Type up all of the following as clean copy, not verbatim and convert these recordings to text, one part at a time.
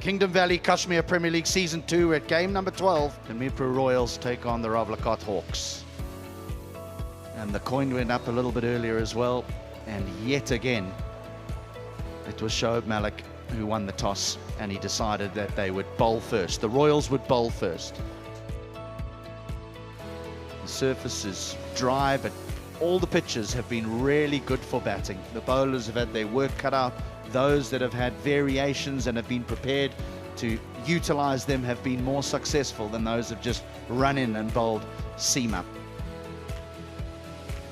Kingdom Valley Kashmir Premier League Season 2 at game number 12. The Mirpur Royals take on the Rawalakot Hawks. And the coin went up a little bit earlier as well. And yet again, it was Shoaib Malik who won the toss, and he decided that they would bowl first. The Royals would bowl first. The surface is dry, but all the pitches have been really good for batting. The bowlers have had their work cut out. Those that have had variations and have been prepared to utilize them have been more successful than those who have just run in and bowled seam up.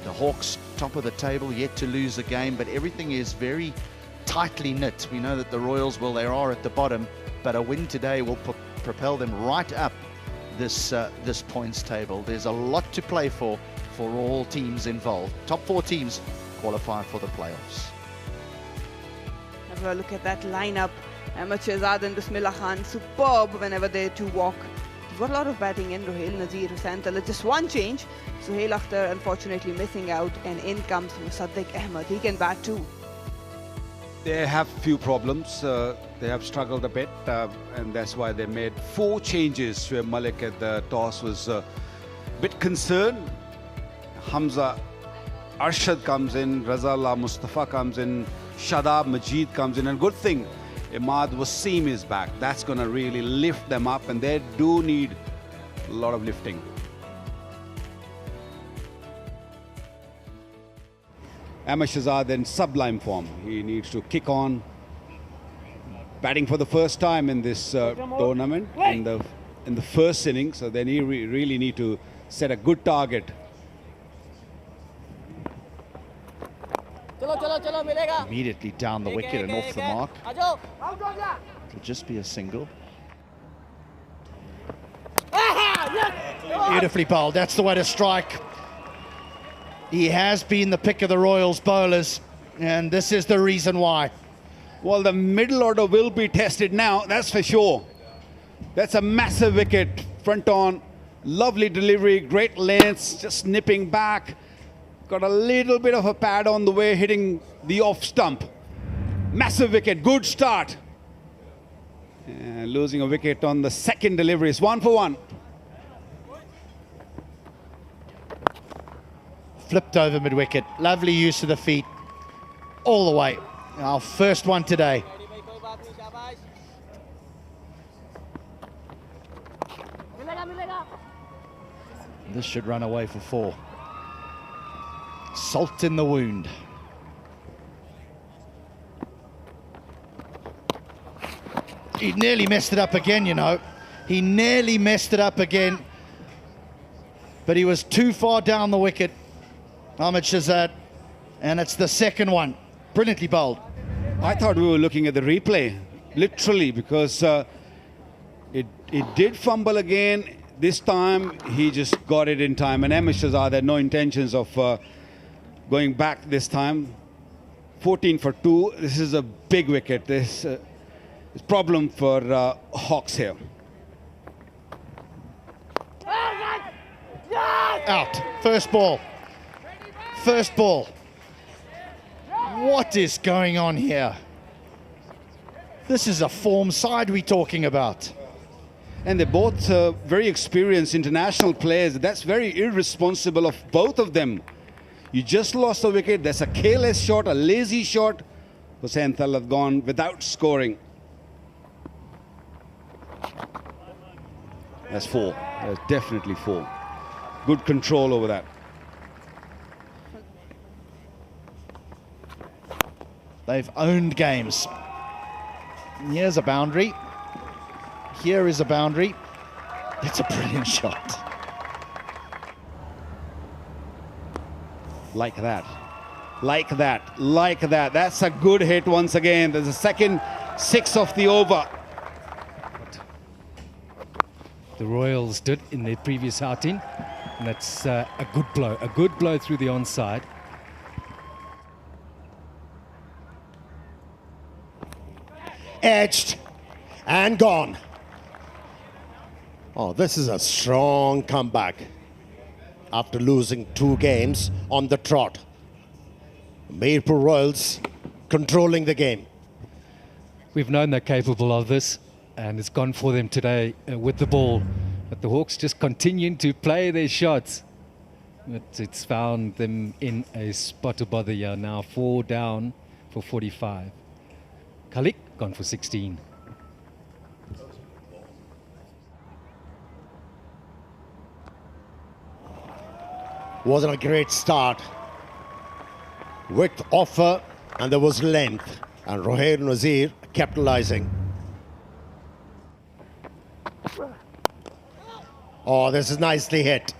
The Hawks, top of the table, yet to lose a game, but everything is very tightly knit. We know that the Royals, well, they are at the bottom, but a win today will propel them right up this points table. There's a lot to play for all teams involved. Top 4 teams qualify for the playoffs. Have a look at that lineup. Ahmed Shahzad and Bismillah Khan, superb whenever they two walk. They've got a lot of batting in. Ruhail Nazir, Hussain Talal, just one change. Suhail Akhtar unfortunately missing out, and in comes Musaddiq Ahmed. He can bat too. They have few problems. They have struggled a bit, and that's why they made 4 changes. Where Malik at the toss was a bit concerned. Hamza Arshad comes in, Razallah Mustafa comes in, Shadab Majid comes in, and good thing Imad Wasim is back. That's going to really lift them up, and they do need a lot of lifting. Ahmed Shahzad in sublime form. He needs to kick on. Batting for the first time in this tournament in the first inning, so they really need to set a good target. Immediately down the wicket and off the mark. It'll just be a single. Beautifully bowled. That's the way to strike. He has been the pick of the Royals bowlers, and this is the reason why. Well, the middle order will be tested now, that's for sure. That's a massive wicket, front on, lovely delivery, great lengths, just nipping back. Got a little bit of a pad on the way, hitting the off stump. Massive wicket, good start. Losing a wicket on the second delivery. It's 1 for 1. Flipped over mid-wicket. Lovely use of the feet. All the way. Our first one today. This should run away for 4. Salt in the wound. He nearly messed it up again, you know. He nearly messed it up again. But he was too far down the wicket, Ahmed Shahzad, and it's the second one. Brilliantly bowled. I thought we were looking at the replay, literally, because it did fumble again. This time, he just got it in time, and Ahmed Shahzad had no intentions of going back this time. 14 for 2. This is a big wicket. This is a problem for Hawks here. Out. First ball. First ball. What is going on here? This is a form side we're talking about. And they're both very experienced international players. That's very irresponsible of both of them. You just lost a wicket. That's a careless shot, a lazy shot. Hussain Talal gone without scoring. That's 4. That's definitely 4. Good control over that. They've owned games. Here's a boundary. Here is a boundary. It's a brilliant shot. Like that. Like that. Like that. That's a good hit once again. There's a second 6 of the over. The Royals did in their previous outing, and that's a good blow through the onside. Edged and gone. Oh, this is a strong comeback after losing 2 games on the trot. Mirpur Royals controlling the game. We've known they're capable of this. and it's gone for them today with the ball. But the Hawks just continuing to play their shots. But it's found them in a spot to bother here now. 4 down for 45. Kalik gone for 16. Wasn't a great start. Width offer, and there was length. And Rohail Nazir capitalizing. Oh, this is nicely hit.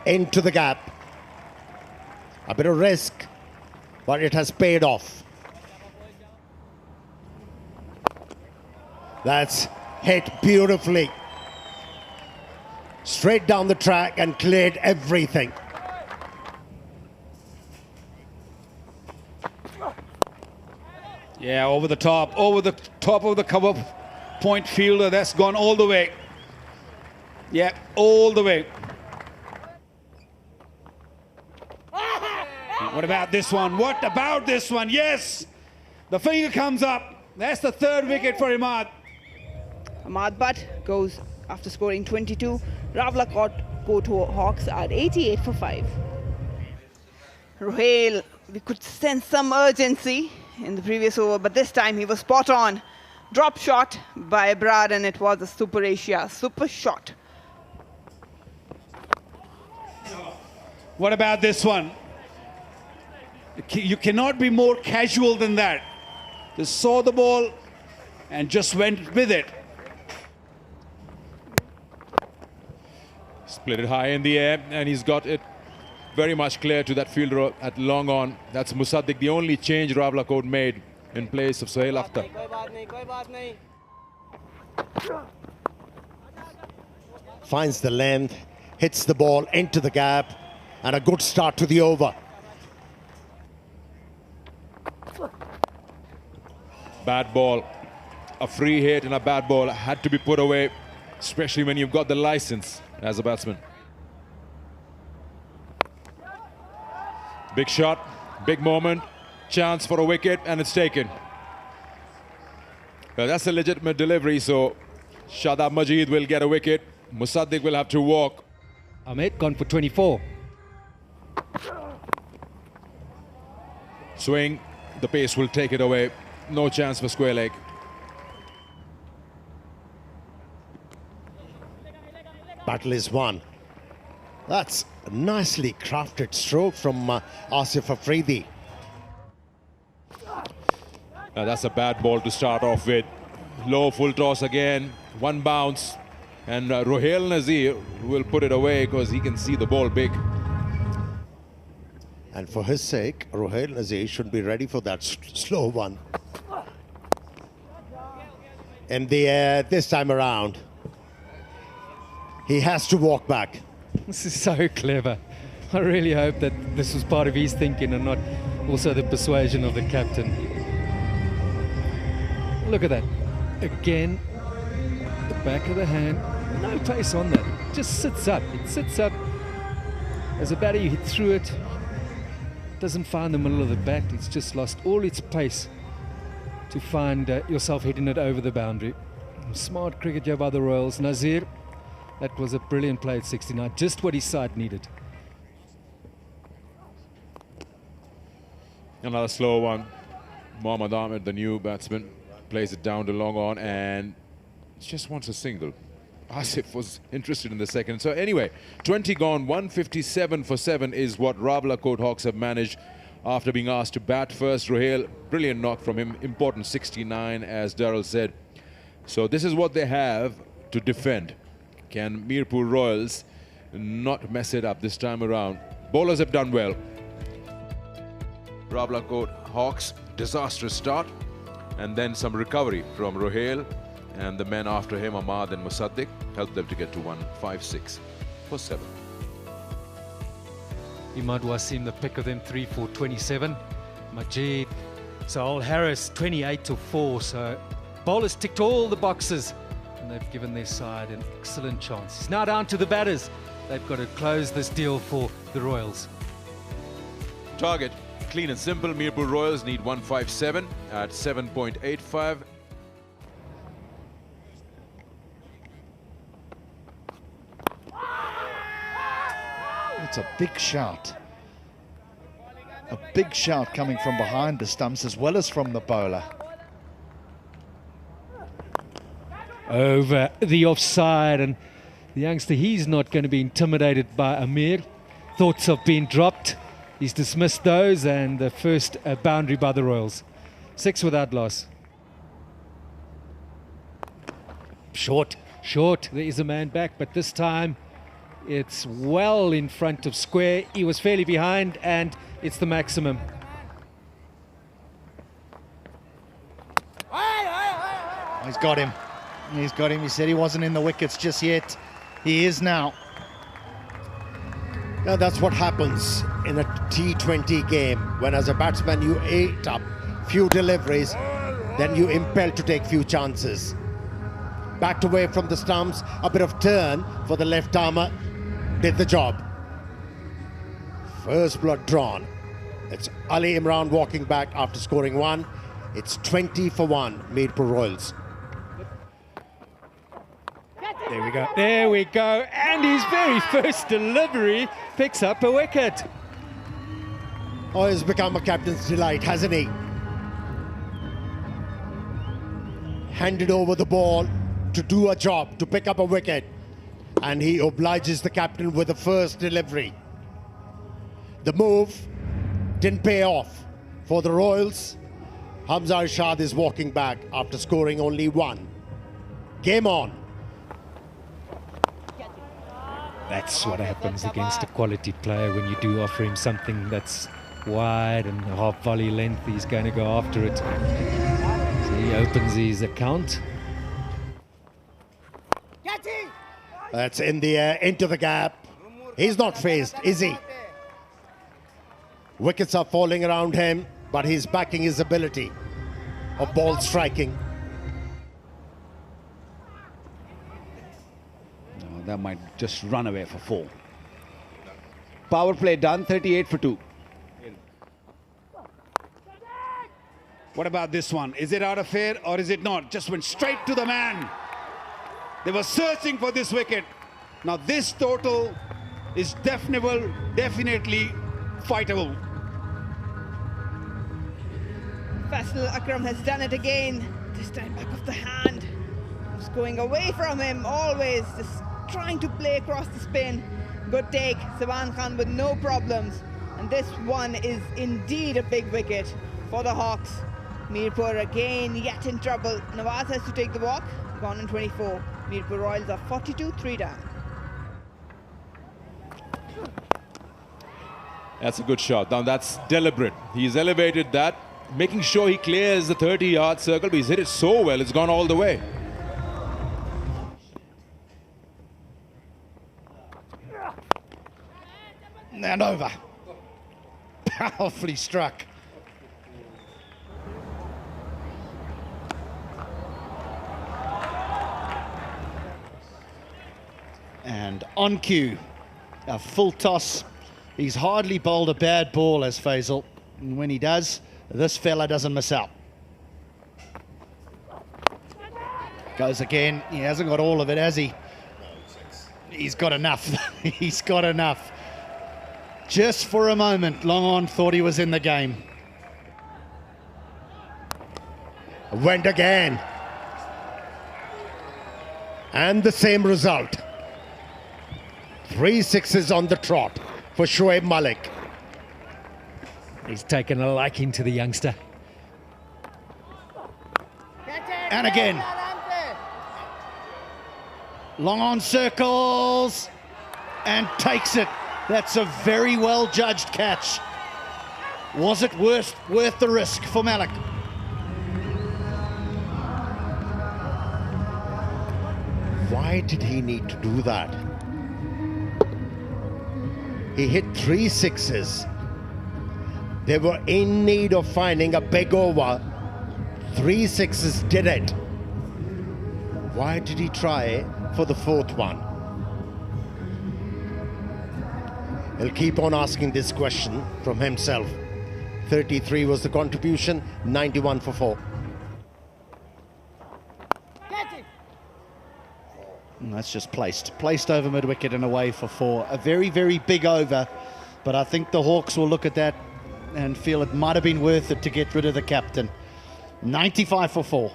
Into the gap. A bit of risk, but it has paid off. That's hit beautifully. Straight down the track and cleared everything. Yeah, over the top of the cover point fielder. That's gone all the way. Yeah, all the way. What about this one? What about this one? Yes! The finger comes up. That's the 3rd wicket for Imad. Ahmad Butt goes after scoring 22. Rawalakot go to Hawks at 88 for 5. Rohail, we could sense some urgency in the previous over, but this time he was spot on. Drop shot by Brad, and it was a Super Asia super shot. What about this one? You cannot be more casual than that. They saw the ball and just went with it. Split it high in the air, and he's got it very much clear to that fielder at long on. That's Musaddiq, the only change Rawalakot made in place of Sohail Akhtar. Finds the length, hits the ball into the gap, and a good start to the over. Bad ball. A free hit and a bad ball had to be put away, especially when you've got the license as a batsman. Big shot, big moment, chance for a wicket, and it's taken. Well, that's a legitimate delivery, so Shadab Majid will get a wicket. Musaddiq will have to walk. Ahmed gone for 24. Swing, the pace will take it away. No chance for square leg. Battle is won. That's a nicely crafted stroke from Asif Afridi. That's a bad ball to start off with. Low full toss again, 1 bounce. And Rohail Nazir will put it away because he can see the ball big. And for his sake, Rohail Nazir should be ready for that slow one. In the air this time around. He has to walk back. This is so clever. I really hope that this was part of his thinking and not also the persuasion of the captain. Look at that. Again, the back of the hand. No pace on that. It just sits up. It sits up. As a batter, you hit through it. Doesn't find the middle of the bat. It's just lost all its pace to find yourself hitting it over the boundary. Smart cricket here by the Royals. Nazir, that was a brilliant play at 69. Just what his side needed. Another slow one. Mohammad Ahmed, the new batsman, plays it down to long on and just wants a single. Asif was interested in the second. So anyway, 20 gone, 157 for 7 is what Rawalakot Hawks have managed after being asked to bat first. Rohail, brilliant knock from him, important 69 as Darrell said. So this is what they have to defend. Can Mirpur Royals not mess it up this time around? Bowlers have done well. Rawalakot Hawks, disastrous start, and then some recovery from Rohail, and the men after him, Ahmad and Musaddiq, helped them to get to 156 for 7. Imad Wasim, the pick of them, 3 for 27. Majid, Saul Harris, 28 to 4. So bowlers ticked all the boxes, and they've given their side an excellent chance. It's now down to the batters. They've got to close this deal for the Royals. Target, clean and simple. Mirpur Royals need 157 at 7.85. That's a big shout. A big shout coming from behind the stumps as well as from the bowler. Over the offside, and the youngster, he's not going to be intimidated by Amir. Thoughts have been dropped. He's dismissed those, and the first boundary by the Royals. 6 without loss. Short. There is a man back, but this time it's well in front of square. He was fairly behind, and it's the maximum. He's got him. He's got him. He said he wasn't in the wickets just yet. He is now. Now that's what happens in a T20 game, when as a batsman you ate up few deliveries, then you impelled to take few chances. Backed away from the stumps, a bit of turn for the left armer, did the job. First blood drawn. It's Ali Imran walking back after scoring 1. It's 20 for 1, Mirpur Royals. There we go. And his very first delivery picks up a wicket. Oh, he's become a captain's delight, hasn't he? Handed over the ball to do a job, to pick up a wicket. And he obliges the captain with the first delivery. The move didn't pay off for the Royals. Hamza Arshad is walking back after scoring only 1. Game on. That's what happens against a quality player when you do offer him something that's wide and half volley length. He's going to go after it. So he opens his account. That's in the air, into the gap. He's not phased, is he? Wickets are falling around him, but he's backing his ability of ball striking. No, that might just run away for 4. Power play done, 38 for 2. What about this one? Is it out of fair or is it not? Just went straight to the man. They were searching for this wicket. Now this total is definitely fightable. Faisal Akram has done it again. This time back of the hand. Just going away from him, always just trying to play across the spin. Good take, Saban Khan with no problems. And this one is indeed a big wicket for the Hawks. Mirpur again yet in trouble. Nawaz has to take the walk. Gone in 24. Mirpur Royals are 42, 3 down. That's a good shot. Now that's deliberate. He's elevated that, making sure he clears the 30-yard circle, but he's hit it so well, it's gone all the way. And over. Powerfully struck. And on cue, a full toss. He's hardly bowled a bad ball as Faisal. And when he does, this fella doesn't miss out. Goes again. He hasn't got all of it, has he? He's got enough. He's got enough. Just for a moment, Long On thought he was in the game. Went again. And the same result. 3 sixes on the trot for Shoaib Malik. He's taken a liking to the youngster. And again. Long On circles and takes it. That's a very well judged catch. Was it worth the risk for Malik? Why did he need to do that? He hit 3 sixes. They were in need of finding a big over. 3 sixes did it. Why did he try for the 4th one? He'll keep on asking this question from himself. 33 was the contribution, 91 for 4. And that's just placed over mid-wicket and away for 4. A very, very big over, but I think the Hawks will look at that and feel it might have been worth it to get rid of the captain. 95 for 4.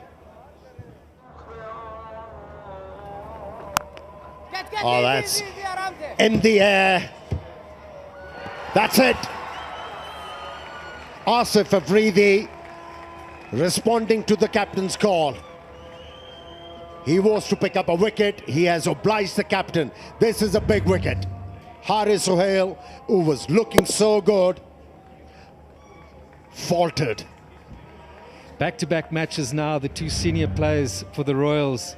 Oh, that's in the air. That's it. Asif Afridi responding to the captain's call. He was to pick up a wicket. He has obliged the captain. This is a big wicket. Haris Sohail, who was looking so good, faltered. Back-to-back matches now, the 2 senior players for the Royals,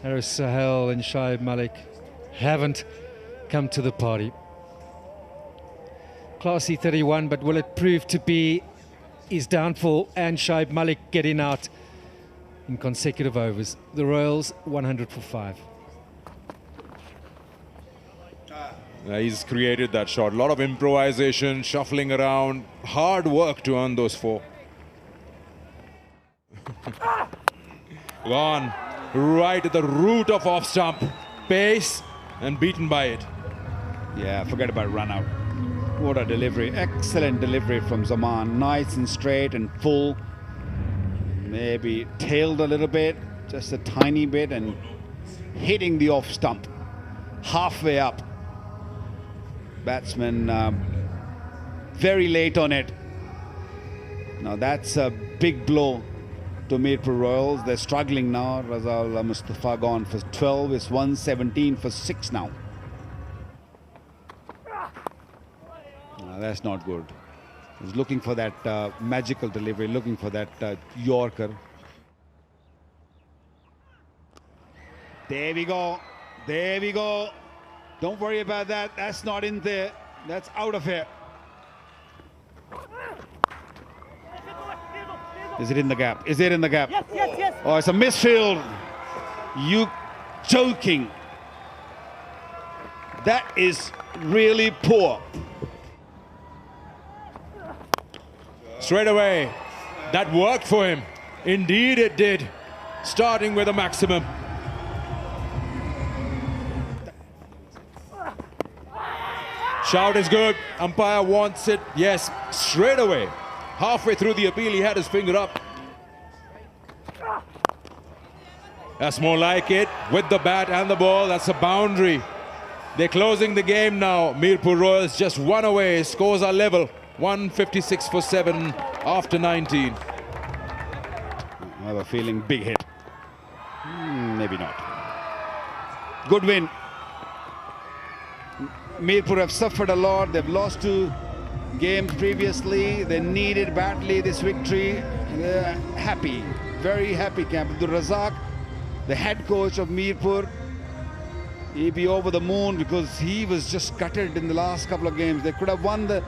Haris Sohail and Shoaib Malik, haven't come to the party. Classy 31, but will it prove to be his downfall and Shoaib Malik getting out in consecutive overs? The Royals 100 for 5. He's created that shot. A lot of improvisation, shuffling around, hard work to earn those 4. Gone right at the root of off stump. Pace and beaten by it. Yeah, forget about run out. What a delivery. Excellent delivery from Zaman. Nice and straight and full. Maybe tailed a little bit, just a tiny bit, and hitting the off stump. Halfway up. Batsman very late on it. Now that's a big blow to Mirpur Royals. They're struggling now. Razal Mustafa gone for 12. It's 117 for 6 now. That's not good. He's looking for that magical delivery, looking for that Yorker. There we go. There we go. Don't worry about that. That's not in there. That's out of here. Is it in the gap? Is it in the gap? Yes, yes, yes. Oh, it's a misfield. You joking. That is really poor. Straight away, that worked for him. Indeed it did. Starting with a maximum. Shout is good. Umpire wants it. Yes, straight away. Halfway through the appeal, he had his finger up. That's more like it. With the bat and the ball, that's a boundary. They're closing the game now. Mirpur Royals just 1 away. Scores are level. 156 for 7 after 19. I have a feeling big hit. Maybe not. Good win. Mirpur have suffered a lot. They've lost 2 games previously. They needed badly this victory. They're happy, very happy camp. Abdul Razak, the head coach of Mirpur, he'd be over the moon because he was just gutted in the last couple of games. They could have won the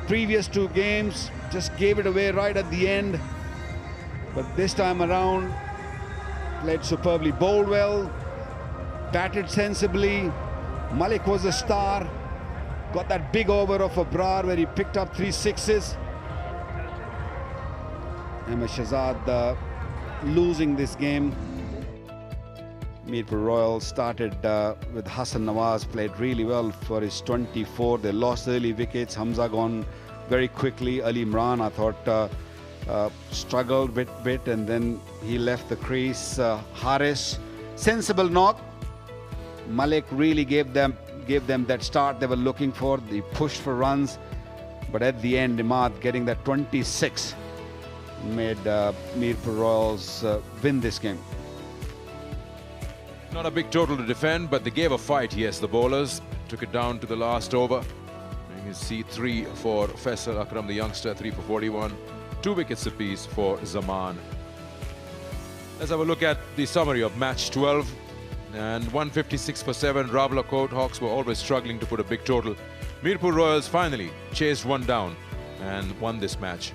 previous 2 games, just gave it away right at the end. But this time around, played superbly, bowled well, batted sensibly. Malik was a star. Got that big over of Abrar where he picked up 3 sixes. Ahmed Shahzad losing this game. Mirpur Royals started with Hassan Nawaz, played really well for his 24. They lost early wickets. Hamza gone very quickly. Ali Imran, I thought, struggled bit, and then he left the crease. Haris, sensible knock. Malik really gave them that start they were looking for. They pushed for runs, but at the end, Imad getting that 26 made Mirpur Royals win this game. Not a big total to defend, but they gave a fight. Yes, the bowlers took it down to the last over. You can see 3 for Faisal Akram, the youngster, 3 for 41. 2 wickets apiece for Zaman. Let's have a look at the summary of match 12. And 156 for 7. Rawalakot Hawks were always struggling to put a big total. Mirpur Royals finally chased one down and won this match.